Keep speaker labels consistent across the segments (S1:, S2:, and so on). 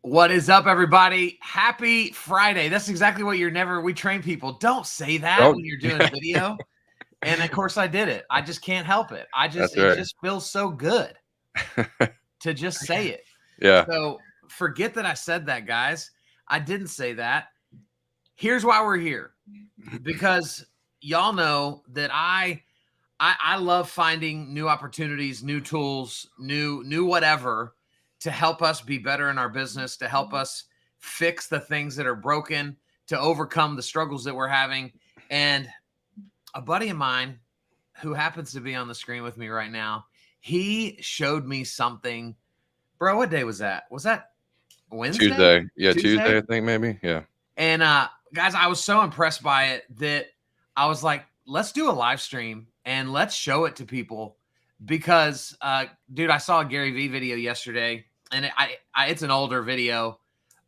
S1: What is up, everybody? Happy Friday. That's exactly what we train people. Don't say that when you're doing video. And of course I did it. I just can't help it. It just feels so good to just say it.
S2: Yeah.
S1: So forget that I said that, guys. I didn't say that. Here's why we're here. Because y'all know that I love finding new opportunities, new tools, new whatever to help us be better in our business, to help us fix the things that are broken, to overcome the struggles that we're having. And a buddy of mine who happens to be on the screen with me right now, he showed me something. Bro, what day was that? Was that Wednesday?
S2: Tuesday. Yeah, Tuesday, I think maybe. Yeah.
S1: And guys, I was so impressed by it that I was like, let's do a live stream and let's show it to people. Because dude, I saw a Gary Vee video yesterday, and it's an older video,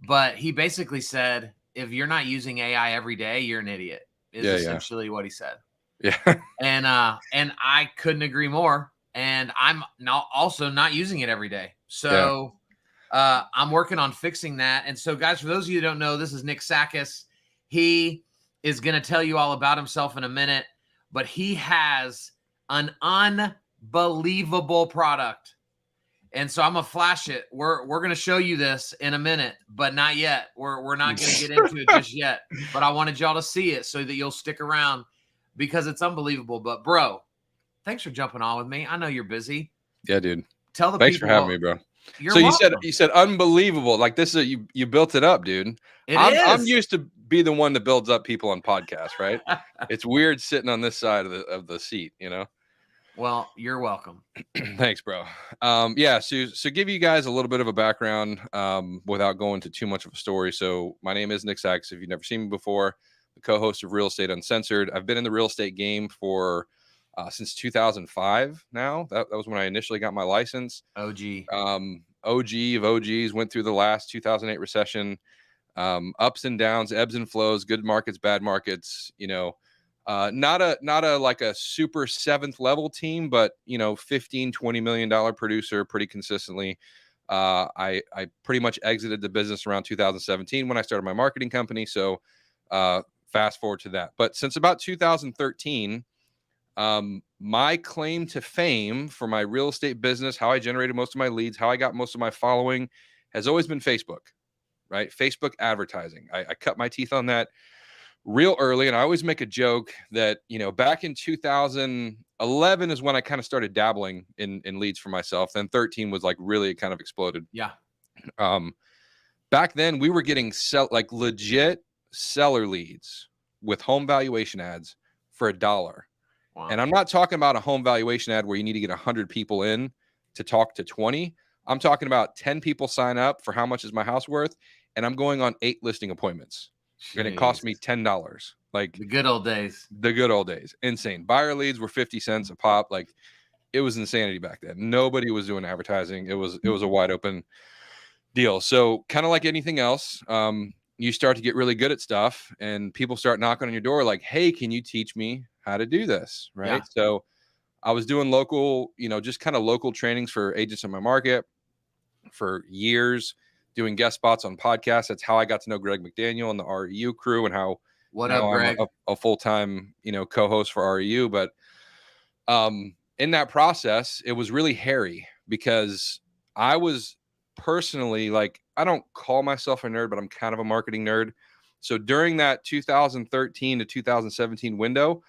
S1: but he basically said, if you're not using AI every day, you're an idiot, is essentially what he said.
S2: Yeah.
S1: And I couldn't agree more. And I'm also not using it every day. So I'm working on fixing that. And so, guys, for those of you who don't know, this is Nick Sakis. He is going to tell you all about himself in a minute, but he has an unbelievable product. And so I'm going to flash it. We're going to show you this in a minute, but not yet. We're not going to get into it just yet. But I wanted y'all to see it so that you'll stick around because it's unbelievable. But, bro, thanks for jumping on with me. I know you're busy.
S2: Yeah, dude.
S1: Tell the
S2: thanks
S1: people.
S2: for having me, bro.
S1: So
S2: you said unbelievable. Like this is you built it up, dude. I'm used to be the one that builds up people on podcasts, right? It's weird sitting on this side of the seat, you know.
S1: Well, you're welcome.
S2: Thanks, bro. So give you guys a little bit of a background without going to too much of a story. So my name is Nick Sakis. If you've never seen me before, the co-host of Real Estate Uncensored. I've been in the real estate game for since 2005 now. That was when I initially got my license.
S1: OG
S2: of OGs, went through the last 2008 recession, ups and downs, ebbs and flows, good markets, bad markets, you know, not a like a super seventh level team, but you know, $15-20 million producer pretty consistently. I pretty much exited the business around 2017 when I started my marketing company. So fast forward to that. But since about 2013, my claim to fame for my real estate business, how I generated most of my leads, how I got most of my following, has always been Facebook, right? Facebook advertising. I cut my teeth on that real early. And I always make a joke that, you know, back in 2011 is when I kind of started dabbling in leads for myself. Then 13 was like really kind of exploded.
S1: Yeah.
S2: Back then we were getting legit seller leads with home valuation ads for $1. Wow. And I'm not talking about a home valuation ad where you need to get 100 people in to talk to 20. I'm talking about 10 people sign up for how much is my house worth, and I'm going on 8 listing appointments. Jeez. And it cost me $10. Like
S1: the good old days.
S2: The good old days. Insane. Buyer leads were 50 cents a pop. Like it was insanity back then. Nobody was doing advertising. It was a wide open deal. So kind of like anything else, you start to get really good at stuff and people start knocking on your door like, hey, can you teach me how to do this? Right. Yeah. So I was doing local, you know, just kind of local trainings for agents in my market for years, doing guest spots on podcasts. That's how I got to know Greg McDaniel and the REU crew and how
S1: Greg?
S2: I'm a full-time, you know, co-host for REU. But in that process, it was really hairy because I was personally like, I don't call myself a nerd, but I'm kind of a marketing nerd. So during that 2013 to 2017 window,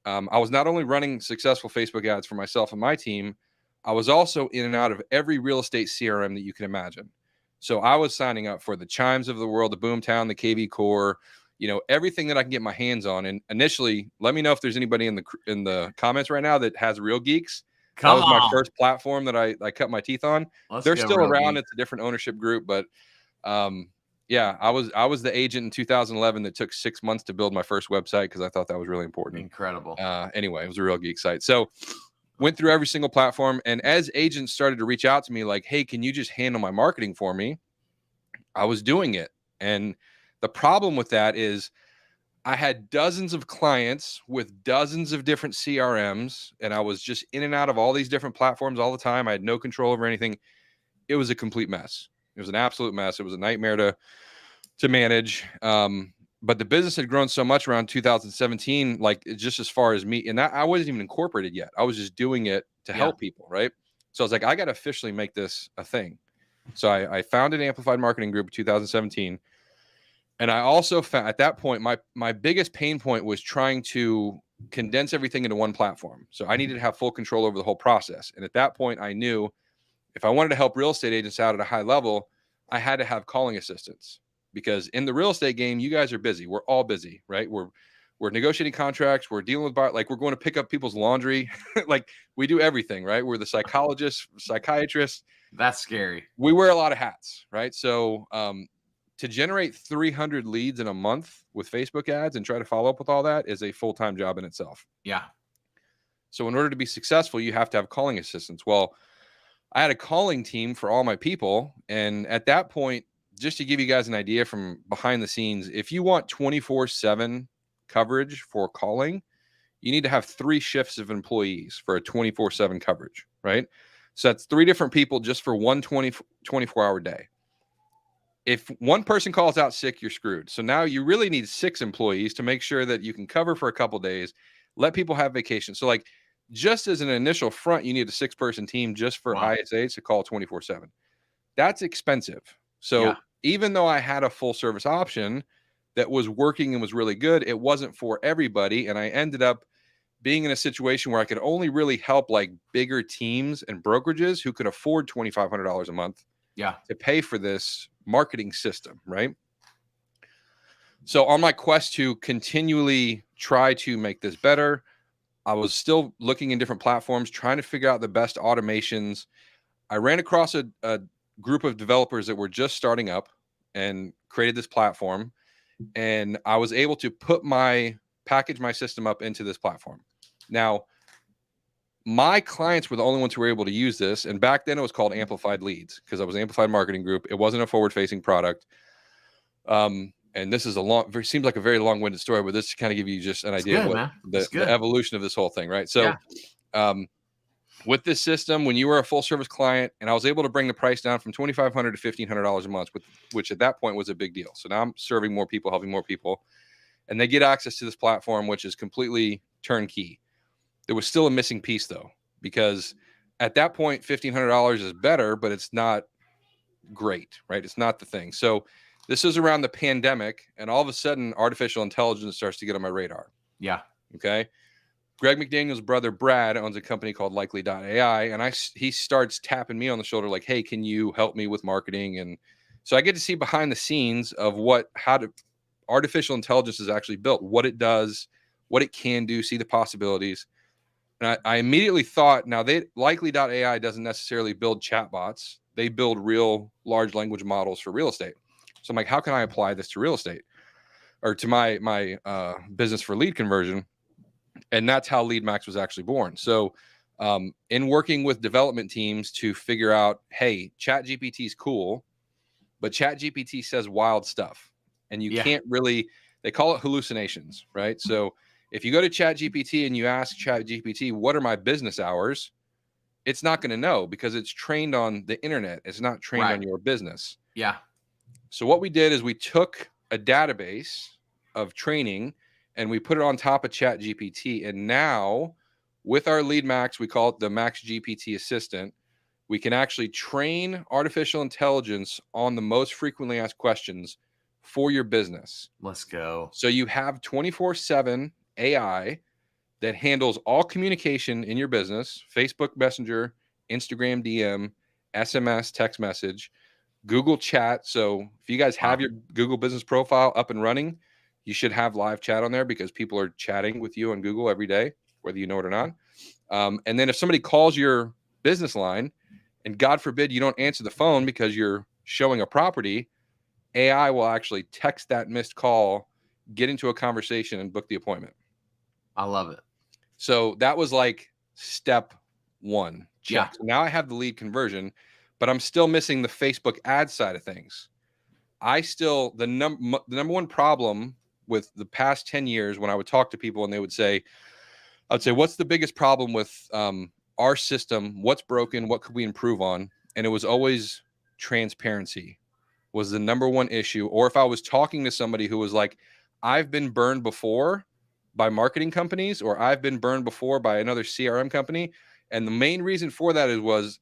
S2: I was not only running successful Facebook ads for myself and my team, I was also in and out of every real estate CRM that you can imagine. So I was signing up for the Chimes of the world, the Boomtown, the KV Core, you know, everything that I can get my hands on. And initially, let me know if there's anybody in the comments right now that has Real Geeks. That was my first platform that I cut my teeth on. They're still around. It's a different ownership group, but yeah, I was the agent in 2011 that took 6 months to build my first website because I thought that was really important.
S1: Incredible.
S2: Anyway, it was a Real Geek site. So went through every single platform. And as agents started to reach out to me like, hey, can you just handle my marketing for me? I was doing it. And the problem with that is I had dozens of clients with dozens of different CRMs, and I was just in and out of all these different platforms all the time. I had no control over anything. It was a complete mess. It was an absolute mess. It was a nightmare to manage. But the business had grown so much around 2017, like just as far as me, and that I wasn't even incorporated yet. I was just doing it to help people, right? So I was like, I got to officially make this a thing. So I founded Amplified Marketing Group in 2017. And I also found at that point, my biggest pain point was trying to condense everything into one platform. So I needed to have full control over the whole process. And at that point, I knew if I wanted to help real estate agents out at a high level, I had to have calling assistants, because in the real estate game, you guys are busy. We're all busy, right? We're negotiating contracts. We're dealing with like we're going to pick up people's laundry. Like we do everything, right? We're the psychologists, psychiatrists.
S1: That's scary.
S2: We wear a lot of hats, right? So to generate 300 leads in a month with Facebook ads and try to follow up with all that is a full-time job in itself.
S1: Yeah.
S2: So in order to be successful, you have to have calling assistants. Well, I had a calling team for all my people. And at that point, just to give you guys an idea from behind the scenes, if you want 24/7 coverage for calling, you need to have 3 shifts of employees for a 24/7 coverage, right? So that's 3 different people just for one 24-hour day. If one person calls out sick, you're screwed. So now you really need 6 employees to make sure that you can cover for a couple days, let people have vacation. So like just as an initial front, you need a 6-person team just for ISAs to call 24/7. That's expensive. So even though I had a full service option that was working and was really good, it wasn't for everybody. And I ended up being in a situation where I could only really help like bigger teams and brokerages who could afford $2,500 a month to pay for this marketing system, right? So on my quest to continually try to make this better, I was still looking in different platforms, trying to figure out the best automations. I ran across a group of developers that were just starting up and created this platform. And I was able to package my system up into this platform. Now, my clients were the only ones who were able to use this. And back then it was called Amplified Leads because I was Amplified Marketing Group. It wasn't a forward-facing product. And this is seems like a very long-winded story, but this to kind of give you just an idea of the evolution of this whole thing, right? So with this system, when you were a full-service client, and I was able to bring the price down from $2,500 to $1,500 a month, which at that point was a big deal. So now I'm serving more people, helping more people, and they get access to this platform, which is completely turnkey. There was still a missing piece, though, because at that point, $1,500 is better, but it's not great, right? It's not the thing. So this is around the pandemic, and all of a sudden, artificial intelligence starts to get on my radar.
S1: Yeah.
S2: Okay. Greg McDaniel's brother, Brad, owns a company called Likely.ai, and he starts tapping me on the shoulder like, hey, can you help me with marketing? And so I get to see behind the scenes of how artificial intelligence is actually built, what it does, what it can do, see the possibilities. And I immediately thought, now Likely.ai doesn't necessarily build chatbots. They build real large language models for real estate. So I'm like, how can I apply this to real estate or to my business for lead conversion? And that's how LeadMax was actually born. So in working with development teams to figure out, hey, ChatGPT is cool, but ChatGPT says wild stuff. And you can't really, they call it hallucinations, right? So if you go to ChatGPT and you ask ChatGPT, what are my business hours? It's not going to know because it's trained on the internet. It's not trained on your business.
S1: Yeah.
S2: So what we did is we took a database of training and we put it on top of ChatGPT. And now with our LeadMax, we call it the Max GPT Assistant. We can actually train artificial intelligence on the most frequently asked questions for your business.
S1: Let's go.
S2: So you have 24/7 AI that handles all communication in your business, Facebook Messenger, Instagram DM, SMS, text message, Google Chat. So if you guys have your Google business profile up and running, you should have live chat on there because people are chatting with you on Google every day, whether you know it or not. And then if somebody calls your business line and God forbid you don't answer the phone because you're showing a property, AI will actually text that missed call, get into a conversation and book the appointment.
S1: I love it.
S2: So that was like step 1. Check.
S1: Yeah.
S2: So now I have the lead conversion, but I'm still missing the Facebook ad side of things. The number one problem with the past 10 years when I would talk to people and they would say, what's the biggest problem with our system? What's broken? What could we improve on? And it was always transparency was the number one issue. Or if I was talking to somebody who was like, I've been burned before by marketing companies, or I've been burned before by another CRM company. And the main reason for that was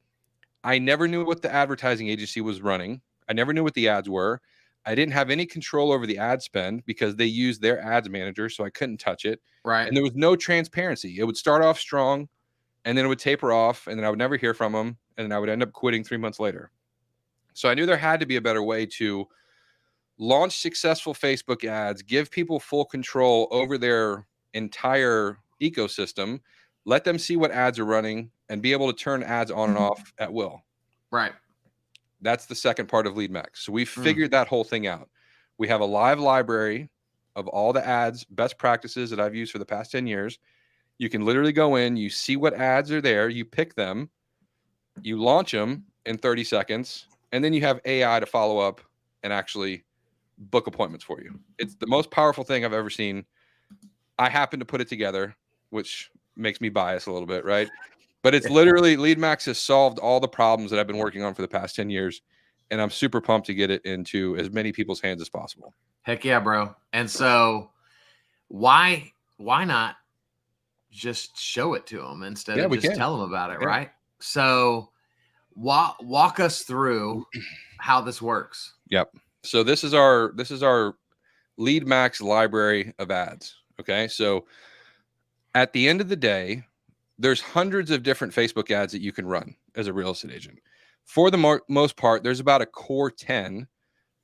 S2: I never knew what the advertising agency was running. I never knew what the ads were. I didn't have any control over the ad spend because they used their ads manager, so I couldn't touch it.
S1: Right.
S2: And there was no transparency. It would start off strong, and then it would taper off, and then I would never hear from them, and then I would end up quitting 3 months later. So I knew there had to be a better way to launch successful Facebook ads, give people full control over their entire ecosystem, let them see what ads are running, and be able to turn ads on and off at will.
S1: Right.
S2: That's the second part of LeadMax. So we figured that whole thing out. We have a live library of all the ads, best practices that I've used for the past 10 years. You can literally go in, you see what ads are there, you pick them, you launch them in 30 seconds, and then you have AI to follow up and actually book appointments for you. It's the most powerful thing I've ever seen. I happen to put it together, which makes me biased a little bit, right? But it's literally LeadMax has solved all the problems that I've been working on for the past 10 years. And I'm super pumped to get it into as many people's hands as possible.
S1: Heck yeah, bro. And so why not just show it to them instead of just tell them about it, right? So walk us through how this works.
S2: Yep. So this is our LeadMax library of ads. Okay. So at the end of the day, there's hundreds of different Facebook ads that you can run as a real estate agent. For the most part, there's about a core 10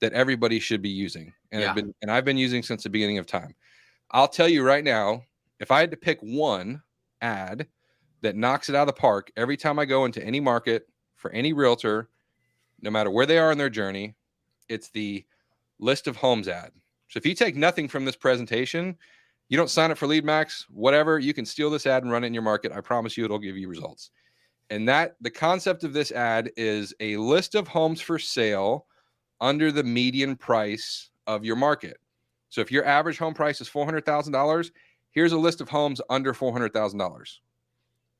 S2: that everybody should be using. And I've been using since the beginning of time. I'll tell you right now, if I had to pick one ad that knocks it out of the park every time I go into any market for any realtor, no matter where they are in their journey, it's the list of homes ad. So if you take nothing from this presentation, you don't sign up for LeadMax, whatever, you can steal this ad and run it in your market. I promise you it'll give you results. And the concept of this ad is a list of homes for sale under the median price of your market. So if your average home price is $400,000, here's a list of homes under $400,000.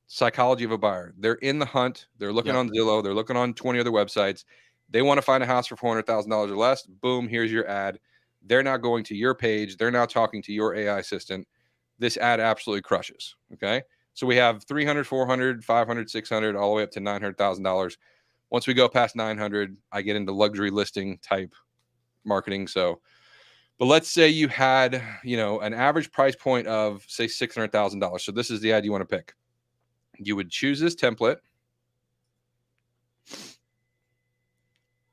S2: Psychology of a buyer. They're in the hunt. They're looking on Zillow. They're looking on 20 other websites. They want to find a house for $400,000 or less. Boom, here's your ad. They're now going to your page. They're now talking to your AI assistant. This ad absolutely crushes. Okay. So we have 300, 400, 500, 600, all the way up to $900,000. Once we go past 900, I get into luxury listing type marketing. So, but let's say you had, an average price point of say $600,000. So this is the ad you want to pick. You would choose this template.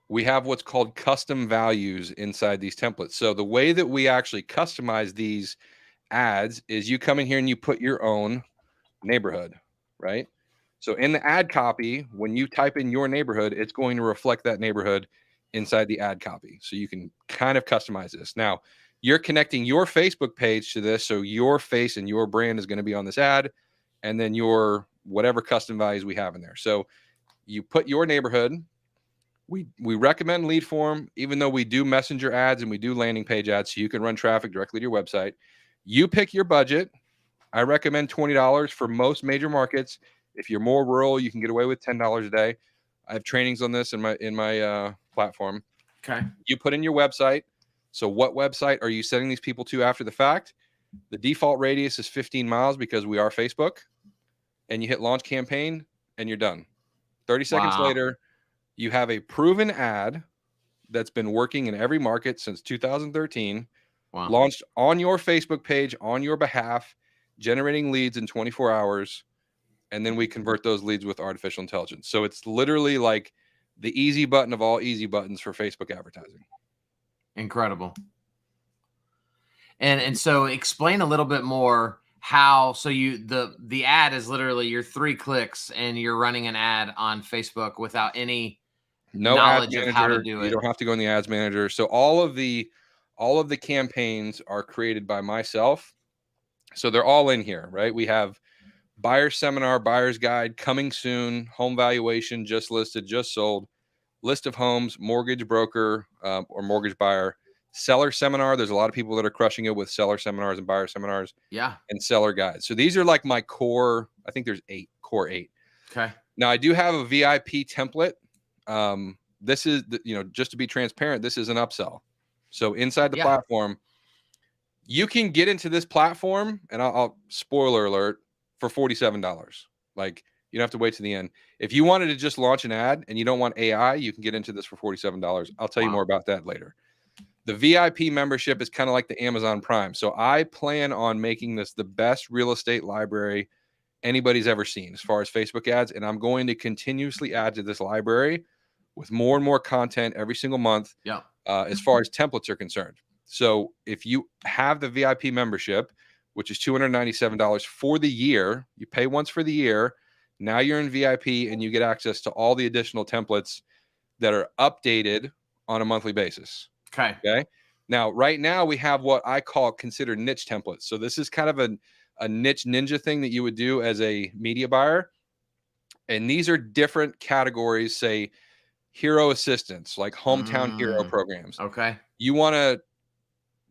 S2: We have what's called custom values inside these templates. So the way that we actually customize these ads is you come in here and you put your own neighborhood, right? So in the ad copy, when you type in your neighborhood, it's going to reflect that neighborhood inside the ad copy. So you can kind of customize this. Now, you're connecting your Facebook page to this. So your face and your brand is going to be on this ad, and then your whatever custom values we have in there. So you put your neighborhood. We recommend lead form, even though we do messenger ads and we do landing page ads, so you can run traffic directly to your website. You pick your budget. I recommend $20 for most major markets. If you're more rural, you can get away with $10 a day. I have trainings on this in my platform.
S1: Okay.
S2: You put in your website. So what website are you sending these people to after the fact? The default radius is 15 miles because we are Facebook. And you hit launch campaign and you're done. 30 seconds later, you have a proven ad that's been working in every market since 2013, launched on your Facebook page on your behalf, generating leads in 24 hours. And then we convert those leads with artificial intelligence. So it's literally like the easy button of all easy buttons for Facebook advertising.
S1: Incredible. And so explain a little bit more how, so the ad is literally your 3 clicks and you're running an ad on Facebook without any knowledge of how to do it.
S2: You don't have to go in the ads manager. So all of the campaigns are created by myself. So they're all in here, right? We have buyer seminar, buyer's guide, coming soon, home valuation, just listed, just sold, list of homes, mortgage broker or mortgage buyer, seller seminar. There's a lot of people that are crushing it with seller seminars and buyer seminars.
S1: Yeah.
S2: And seller guides. So these are like my core, I think there's core eight.
S1: Okay.
S2: Now I do have a VIP template this is, just to be transparent, this is an upsell. So inside the platform, you can get into this platform, and I'll spoiler alert, for $47. Like, you don't have to wait to the end. If you wanted to just launch an ad and you don't want AI, you can get into this for $47. I'll tell you more about that later. The VIP membership is kind of like the Amazon Prime. So I plan on making this the best real estate library anybody's ever seen as far as Facebook ads. And I'm going to continuously add to this library with more and more content every single month. As far as templates are concerned. So if you have the VIP membership, which is $297 for the year, you pay once for the year. Now you're in VIP and you get access to all the additional templates that are updated on a monthly basis. Okay. Now, right now we have what I call considered niche templates. So this is kind of a niche ninja thing that you would do as a media buyer. And these are different categories, say hero assistants, like hometown hero programs. You want to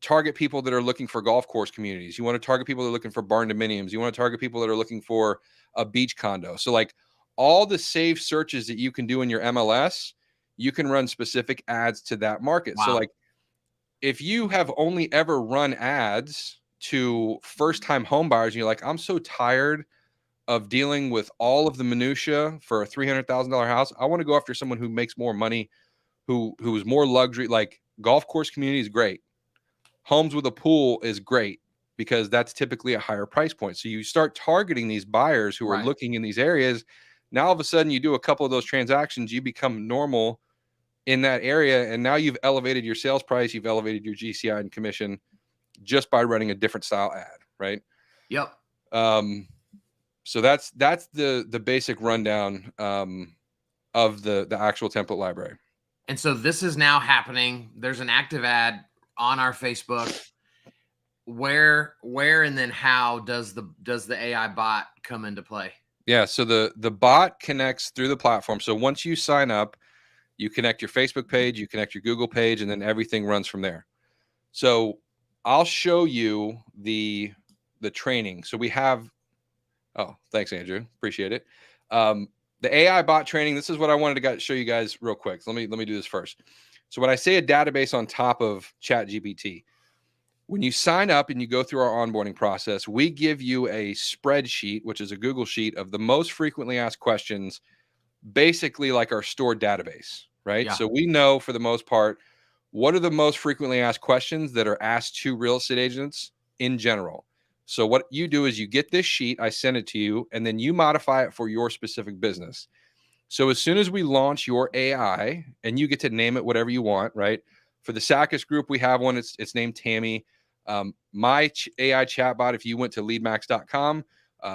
S2: target people that are looking for golf course communities. You want to target people that are looking for barn dominiums. You want to target people that are looking for a beach condo. So like all the saved searches that you can do in your MLS, you can run specific ads to that market. So like if you have only ever run ads to first-time home buyers and you're like, I'm so tired of dealing with all of the minutia for a $300,000 house. I want to go after someone who makes more money, who's more luxury. Like golf course community is great. Homes with a pool is great because that's typically a higher price point. So you start targeting these buyers who are looking in these areas. Now, all of a sudden you do a couple of those transactions, you become normal in that area. And now you've elevated your sales price. You've elevated your GCI and commission just by running a different style ad. Right. So that's the basic rundown of the actual template library.
S1: And so this is now happening. There's an active ad on our Facebook. Where and then how does the AI bot come into play?
S2: Yeah, so the bot connects through the platform. So once you sign up, you connect your Facebook page, you connect your Google page, and then everything runs from there. So I'll show you the training. So we have. Oh, thanks, Andrew. Appreciate it. The AI bot training, this is what I wanted to show you guys real quick. So let me do this first. So when I say a database on top of ChatGPT, when you sign up and you go through our onboarding process, we give you a spreadsheet, which is a Google sheet of the most frequently asked questions, basically like our stored database, right? So we know for the most part, what are the most frequently asked questions that are asked to real estate agents in general. So what you do is you get this sheet, I send it to you, and then you modify it for your specific business. So as soon as we launch your AI, and you get to name it whatever you want, right? For the Sakis group, we have one. It's named Tammy. My AI chatbot, if you went to leadmax.com,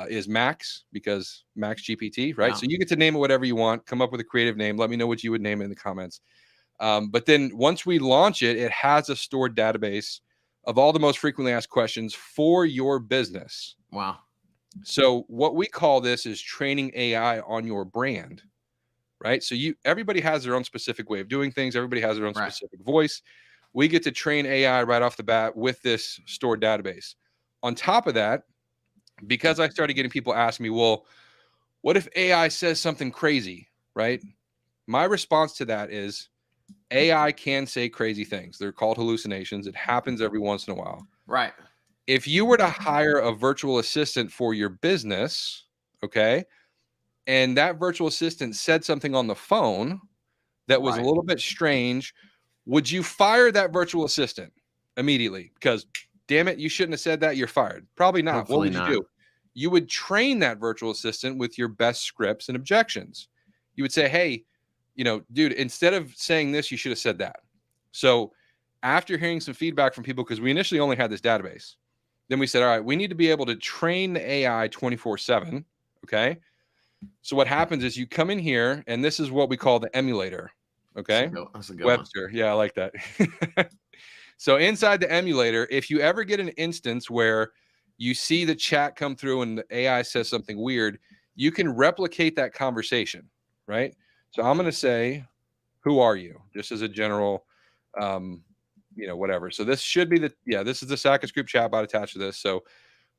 S2: is Max, because Max GPT, right? So you get to name it whatever you want. Come up with a creative name. Let me know what you would name it in the comments. But then once we launch it, it has a stored database of all the most frequently asked questions for your business. So what we call this is training AI on your brand, right? So everybody has their own specific way of doing things. Everybody has their own specific voice. We get to train AI right off the bat with this stored database. On top of that, because I started getting people asking me, well, what if AI says something crazy, right? My response to that is AI can say crazy things. They're called hallucinations. It happens every once in a while. If you were to hire a virtual assistant for your business, okay, and that virtual assistant said something on the phone that was a little bit strange, would you fire that virtual assistant immediately? Because, damn it, you shouldn't have said that. You're fired. Probably not.
S1: Hopefully
S2: what would you do? You would train that virtual assistant with your best scripts and objections. You would say, hey, dude, instead of saying this, you should have said that. So after hearing some feedback from people, because we initially only had this database, then we said, all right, we need to be able to train the AI 24/7. Okay. So what happens is you come in here, and this is what we call the emulator. Okay.
S1: That's a good
S2: Webster.
S1: one.
S2: Yeah, I like that. So inside the emulator, if you ever get an instance where you see the chat come through and the AI says something weird, you can replicate that conversation, right? So I'm going to say, who are you? Just as a general, whatever. So this should be this is the Sakis Group chatbot attached to this. So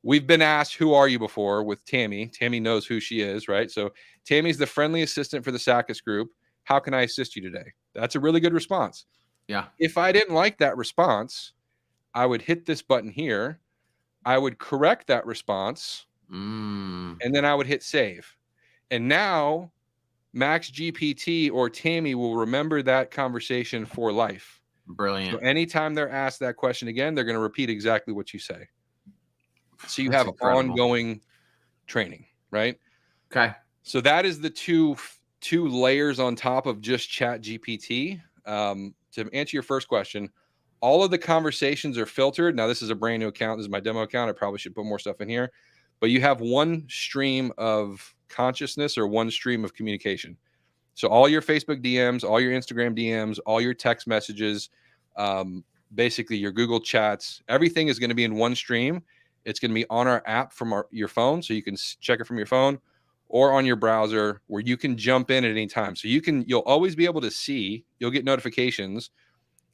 S2: we've been asked, who are you before with Tammy. Tammy knows who she is, right? So Tammy's the friendly assistant for the Sakis Group. How can I assist you today? That's a really good response.
S1: Yeah.
S2: If I didn't like that response, I would hit this button here. I would correct that response, and then I would hit save. And now Max GPT or Tammy will remember that conversation for life.
S1: Brilliant.
S2: So anytime they're asked that question again, they're going to repeat exactly what you say. So you
S1: That's
S2: have
S1: incredible.
S2: ongoing training, right?
S1: Okay.
S2: So that is the two layers on top of just Chat GPT. To answer your first question, all of the conversations are filtered. Now, this is a brand new account. This is my demo account. I probably should put more stuff in here. But you have one stream of consciousness or one stream of communication. So all your Facebook DMs, all your Instagram DMs, all your text messages, basically your Google chats, everything is going to be in one stream. It's going to be on our app from your phone, so you can check it from your phone, or on your browser where you can jump in at any time. So you'll always be able to see, you'll get notifications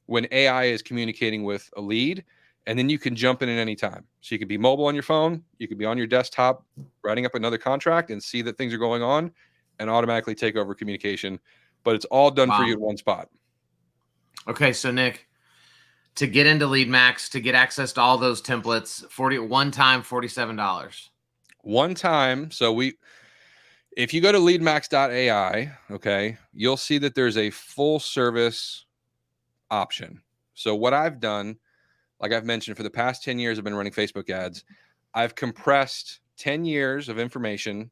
S2: when AI is communicating with a lead, and then you can jump in at any time. So you could be mobile on your phone, you could be on your desktop writing up another contract and see that things are going on and automatically take over communication, but it's all done for you in one spot.
S1: Okay, so Nick, to get into LeadMax, to get access to all those templates, one time, $47.
S2: One time. So if you go to leadmax.ai, okay, you'll see that there's a full service option. So what I've done, like I've mentioned, for the past 10 years, I've been running Facebook ads. I've compressed 10 years of information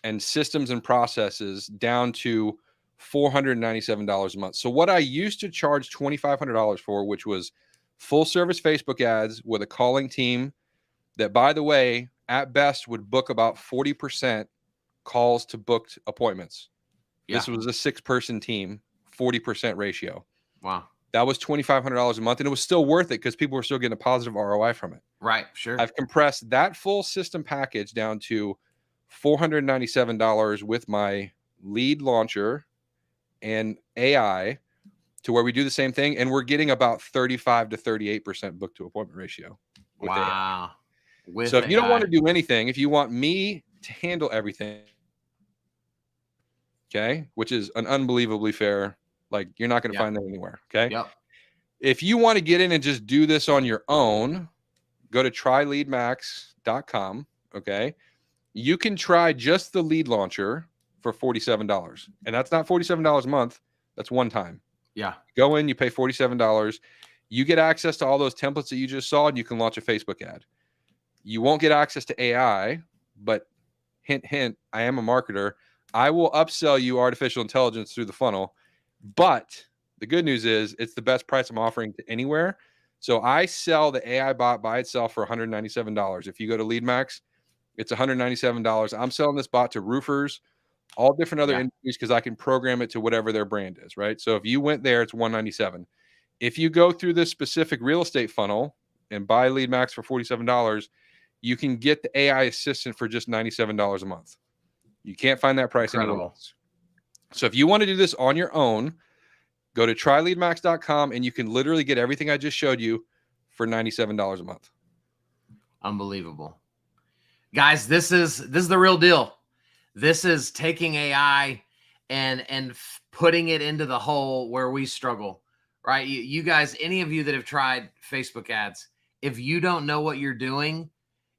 S2: and systems and processes down to $497 a month. So what I used to charge $2,500 for, which was full service Facebook ads with a calling team that, by the way, at best would book about 40% calls to booked appointments. Yeah. This was a 6-person team, 40% ratio.
S1: Wow.
S2: That was $2,500 a month, and it was still worth it because people were still getting a positive ROI from it.
S1: Right, sure.
S2: I've compressed that full system package down to $497 with my lead launcher and AI, to where we do the same thing, and we're getting about 35 to 38% book to appointment ratio.
S1: Wow.
S2: So if you don't want to do anything, if you want me to handle everything, okay, which is an unbelievably fair, like you're not going to find that anywhere. Okay.
S1: Yep.
S2: If you want to get in and just do this on your own, go to tryleadmax.com. Okay. You can try just the lead launcher for $47. And that's not $47 a month. That's one time.
S1: Yeah.
S2: Go in, you pay $47. You get access to all those templates that you just saw, and you can launch a Facebook ad. You won't get access to AI, but hint, hint, I am a marketer. I will upsell you artificial intelligence through the funnel. But the good news is it's the best price I'm offering to anywhere. So I sell the AI bot by itself for $197. If you go to LeadMax, it's $197. I'm selling this bot to roofers, all different other industries, because I can program it to whatever their brand is, right? So if you went there, it's $197. If you go through this specific real estate funnel and buy LeadMax for $47, you can get the AI assistant for just $97 a month. You can't find that price anywhere else. So if you want to do this on your own, go to tryleadmax.com, and you can literally get everything I just showed you for $97 a month.
S1: Unbelievable. Guys, this is the real deal. This is taking AI and putting it into the hole where we struggle, right? You guys, any of you that have tried Facebook ads, if you don't know what you're doing,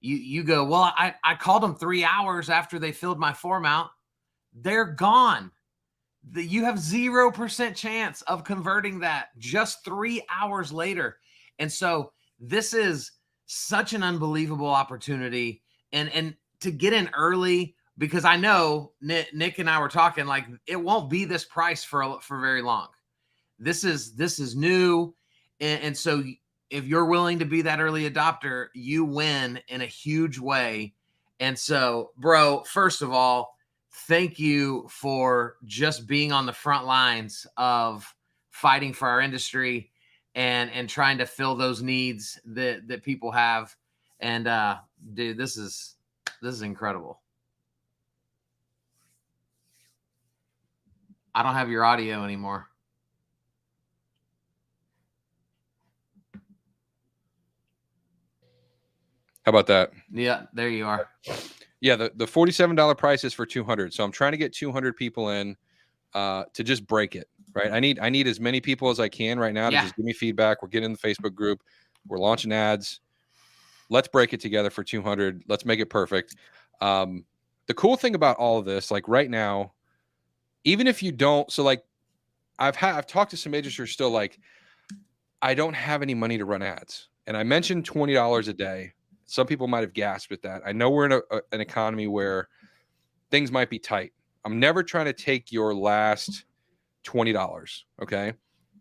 S1: you go, well, I called them 3 hours after they filled my form out. They're gone. You have 0% chance of converting that just 3 hours later. And so this is such an unbelievable opportunity. And to get in early, because I know Nick and I were talking, like, it won't be this price for very long. This is new. And so if you're willing to be that early adopter, you win in a huge way. And so, bro, first of all, thank you for just being on the front lines of fighting for our industry and trying to fill those needs that people have. And dude, this is incredible. I don't have your audio anymore.
S2: How about that?
S1: Yeah, there you are.
S2: Yeah, the $47 price is for 200. So I'm trying to get 200 people in to just break it, right? I need as many people as I can right now to just give me feedback. We're getting in the Facebook group. We're launching ads. Let's break it together for 200. Let's make it perfect. The cool thing about all of this, like right now, even if you don't, so like I've talked to some agents who are still like, I don't have any money to run ads. And I mentioned $20 a day. Some people might have gasped at that. I know we're in an economy where things might be tight. I'm never trying to take your last $20. Okay.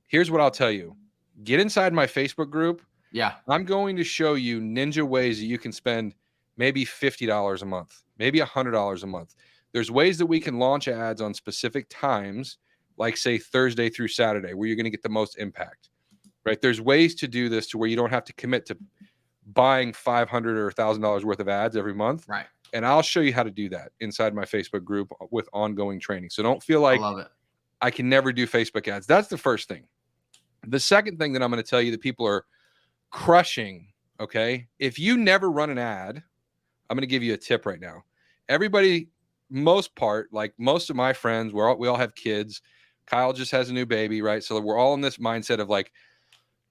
S2: Here's what I'll tell you. Get inside my Facebook group.
S1: Yeah.
S2: I'm going to show you ninja ways that you can spend maybe $50 a month, maybe $100 a month. There's ways that we can launch ads on specific times, like say Thursday through Saturday, where you're going to get the most impact, right? There's ways to do this to where you don't have to commit to buying $500 or $1,000 worth of ads every month.
S1: Right.
S2: And I'll show you how to do that inside my Facebook group with ongoing training. So don't feel like
S1: I love it.
S2: I can never do Facebook ads. That's the first thing. The second thing that I'm going to tell you that people are crushing, okay? If you never run an ad, I'm going to give you a tip right now. Everybody, most part, like most of my friends, we all have kids. Kyle just has a new baby, right? So we're all in this mindset of like,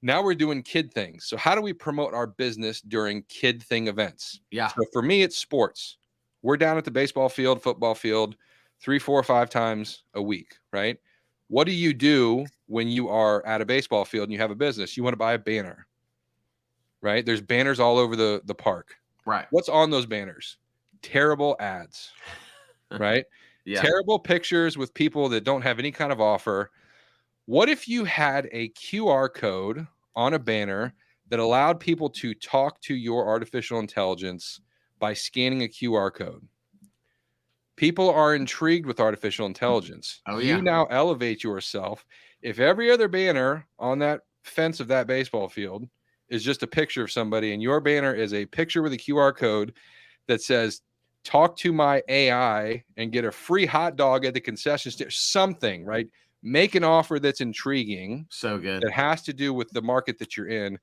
S2: now we're doing kid things. So how do we promote our business during kid thing events?
S1: Yeah.
S2: So for me, it's sports. We're down at the baseball field, football field, 3, 4, 5 times a week, right? What do you do when you are at a baseball field and you have a business? You want to buy a banner, right? There's banners all over the park.
S1: Right.
S2: What's on those banners? Terrible ads, right?
S1: Yeah.
S2: Terrible pictures with people that don't have any kind of offer. What if you had a QR code on a banner that allowed people to talk to your artificial intelligence by scanning a QR code? People are intrigued with artificial intelligence.
S1: Oh, yeah.
S2: You now elevate yourself. If every other banner on that fence of that baseball field is just a picture of somebody and your banner is a picture with a QR code that says, talk to my AI and get a free hot dog at the concession stand, something, right? Make an offer that's intriguing.
S1: So good.
S2: That has to do with the market that you're in.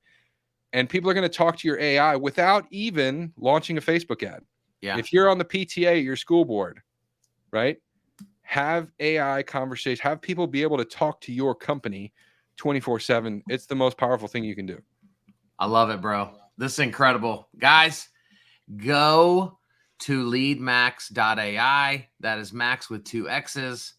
S2: And people are going to talk to your AI without even launching a Facebook ad.
S1: Yeah.
S2: If you're on the PTA, your school board, right? Have AI conversation, have people be able to talk to your company 24/7. It's the most powerful thing you can do.
S1: I love it, bro. This is incredible. Guys, go to leadmax.ai. That is Max with 2 X's.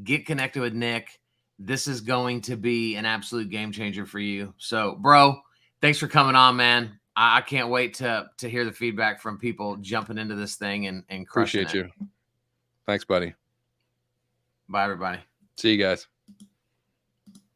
S1: Get connected with Nick. This is going to be an absolute game changer for you. So, bro, thanks for coming on, man. I can't wait to hear the feedback from people jumping into this thing and crushing it.
S2: Appreciate you. Thanks, buddy.
S1: Bye, everybody.
S2: See you guys.